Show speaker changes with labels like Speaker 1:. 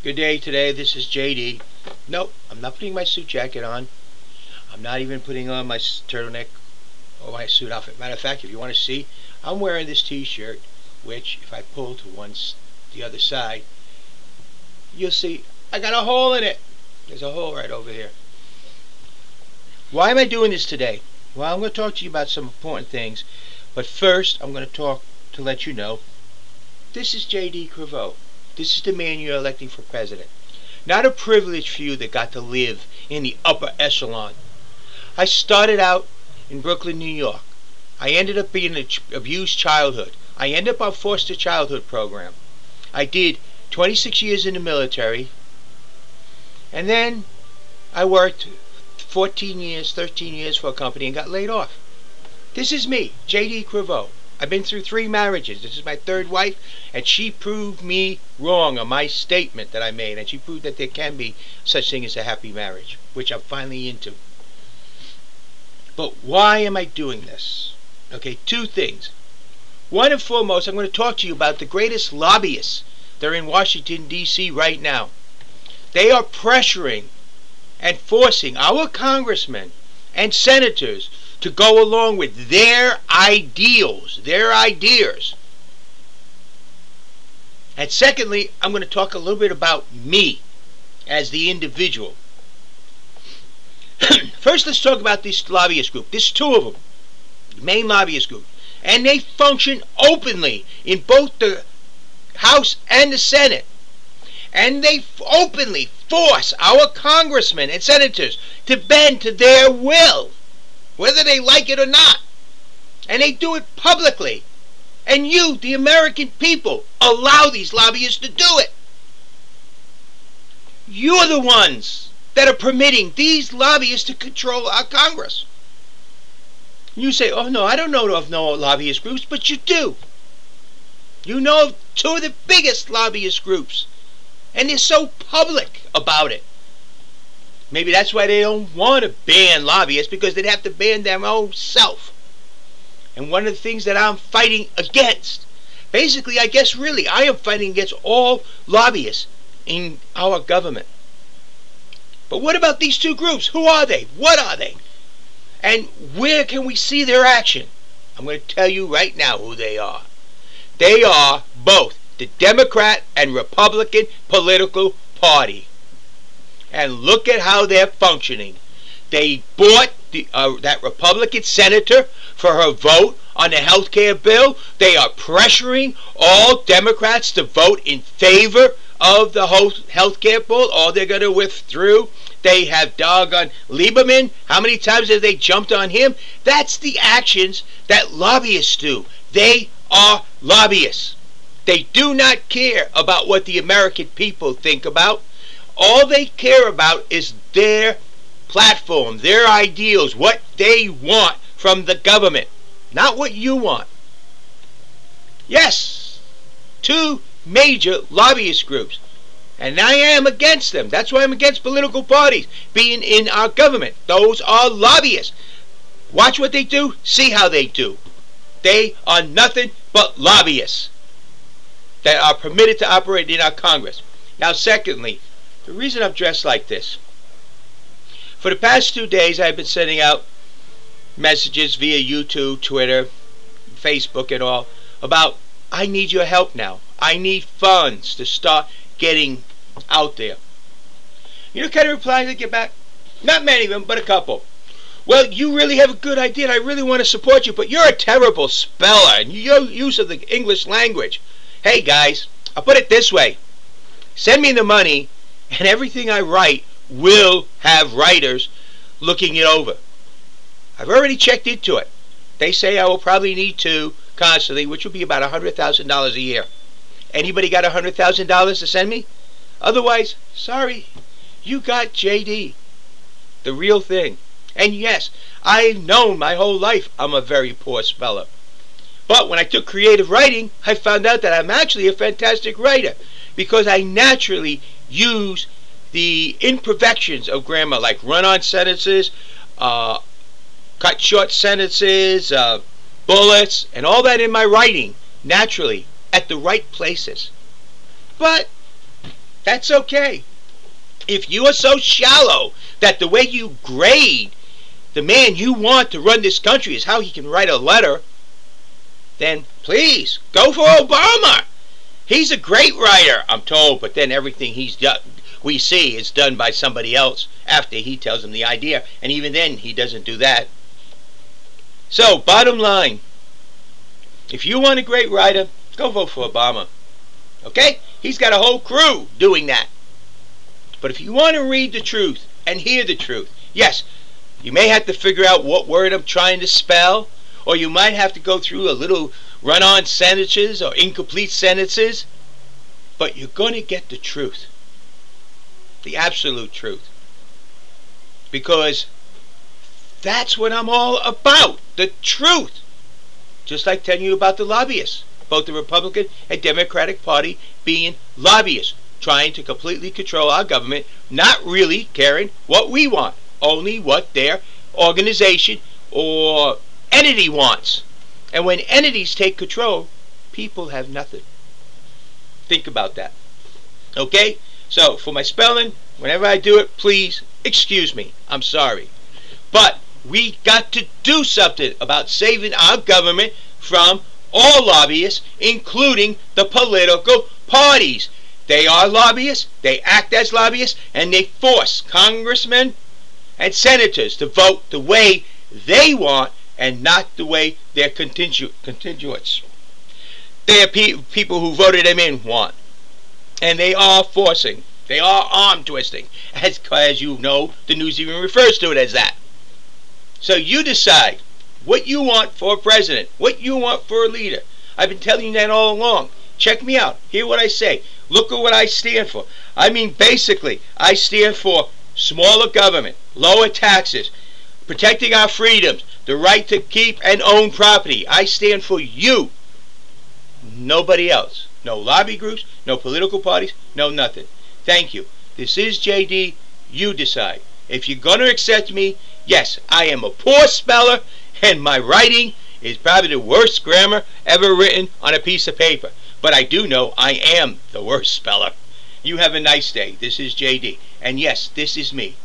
Speaker 1: Good day today. This is JD. Nope, I'm not putting my suit jacket on. I'm not even putting on my turtleneck or my suit outfit. Matter of fact, if you want to see, I'm wearing this t-shirt, which if I pull to the other side, you'll see I got a hole in it. There's a hole right over here. Why am I doing this today? Well, I'm going to talk to you about some important things, but first I'm going to let you know this is JD Creveau. This is the man you're electing for president. Not a privileged few that got to live in the upper echelon. I started out in Brooklyn, New York. I ended up being an abused childhood. I ended up on foster childhood program. I did 26 years in the military. And then I worked 13 years for a company and got laid off. This is me, JD Creveau. I've been through 3 marriages. This is my 3rd wife, and she proved me wrong on my statement that I made, and she proved that there can be such thing as a happy marriage, which I'm finally into. But why am I doing this? Okay, 2 things. One and foremost, I'm going to talk to you about the greatest lobbyists that are in Washington, D.C. right now. They are pressuring and forcing our congressmen and senators to go along with their ideals, their ideas. And secondly, I'm going to talk a little bit about me as the individual. First, let's talk about this lobbyist group. There's 2 of them, the main lobbyist group. And they function openly in both the House and the Senate. And they openly force our congressmen and senators to bend to their will, whether they like it or not. And they do it publicly. And you, the American people, allow these lobbyists to do it. You're the ones that are permitting these lobbyists to control our Congress. You say, oh no, I don't know of no lobbyist groups, but you do. You know of 2 of the biggest lobbyist groups. And they're so public about it. Maybe that's why they don't want to ban lobbyists, because they'd have to ban their own self. And one of the things that I'm fighting against, basically, I guess really, I am fighting against all lobbyists in our government. But what about these 2 groups? Who are they? What are they? And where can we see their action? I'm going to tell you right now who they are. They are both the Democrat and Republican political party. And look at how they're functioning. They bought that Republican senator for her vote on the health care bill. They are pressuring all Democrats to vote in favor of the health care bill, or they're going to withdraw. They have doggone Lieberman. How many times have they jumped on him? That's the actions that lobbyists do. They are lobbyists. They do not care about what the American people think about. All they care about is their platform, their ideals, what they want from the government, not what you want. Yes, 2 major lobbyist groups, and I am against them. That's why I'm against political parties being in our government. Those are lobbyists. Watch what they do, see how they do. They are nothing but lobbyists that are permitted to operate in our Congress. Now, secondly, the reason I'm dressed like this, for the past 2 days I've been sending out messages via YouTube, Twitter, Facebook and all about, I need your help now. I need funds to start getting out there. You know what kind of replies I get back? Not many of them, but a couple. Well, you really have a good idea and I really want to support you, but you're a terrible speller and your use of the English language. Hey guys, I'll put it this way. Send me the money and everything I write will have writers looking it over. I've already checked into it. They say I will probably need to constantly, which will be about $100,000 a year. Anybody got $100,000 to send me? Otherwise, sorry, you got JD, the real thing. And yes, I've known my whole life I'm a very poor speller. But when I took creative writing, I found out that I'm actually a fantastic writer, because I naturally use the imperfections of grammar, like run-on sentences, cut short sentences, bullets, and all that in my writing, naturally, at the right places. But That's okay. If you are so shallow that the way you grade the man you want to run this country is how he can write a letter, then please go for Obama. He's a great writer, I'm told, but then everything he's done, we see, is done by somebody else after he tells him the idea, and even then he doesn't do that. So, bottom line, if you want a great writer, go vote for Obama. Okay? He's got a whole crew doing that. But if you want to read the truth and hear the truth, yes, you may have to figure out what word I'm trying to spell, or you might have to go through a little run-on sentences or incomplete sentences, but you're going to get the truth, the absolute truth, because that's what I'm all about, the truth. Just like telling you about the lobbyists, both the Republican and Democratic Party being lobbyists, trying to completely control our government, not really caring what we want, only what their organization or entity wants. And when entities take control, people have nothing. Think about that. Okay? So, for my spelling, whenever I do it, please excuse me. I'm sorry. But we got to do something about saving our government from all lobbyists, including the political parties. They are lobbyists, they act as lobbyists, and they force congressmen and senators to vote the way they want and not the way their constituents, their people who voted them in, want. And they are forcing, they are arm twisting, as you know, the news even refers to it as that. So you decide what you want for a president, what you want for a leader. I've been telling you that all along. Check me out. Hear what I say. Look at what I stand for. I mean, basically, I stand for smaller government, lower taxes, protecting our freedoms, the right to keep and own property. I stand for you. Nobody else. No lobby groups, no political parties, no nothing. Thank you. This is JD. You decide. If you're going to accept me, yes, I am a poor speller, and my writing is probably the worst grammar ever written on a piece of paper. But I do know I am the worst speller. You have a nice day. This is JD. And yes, this is me.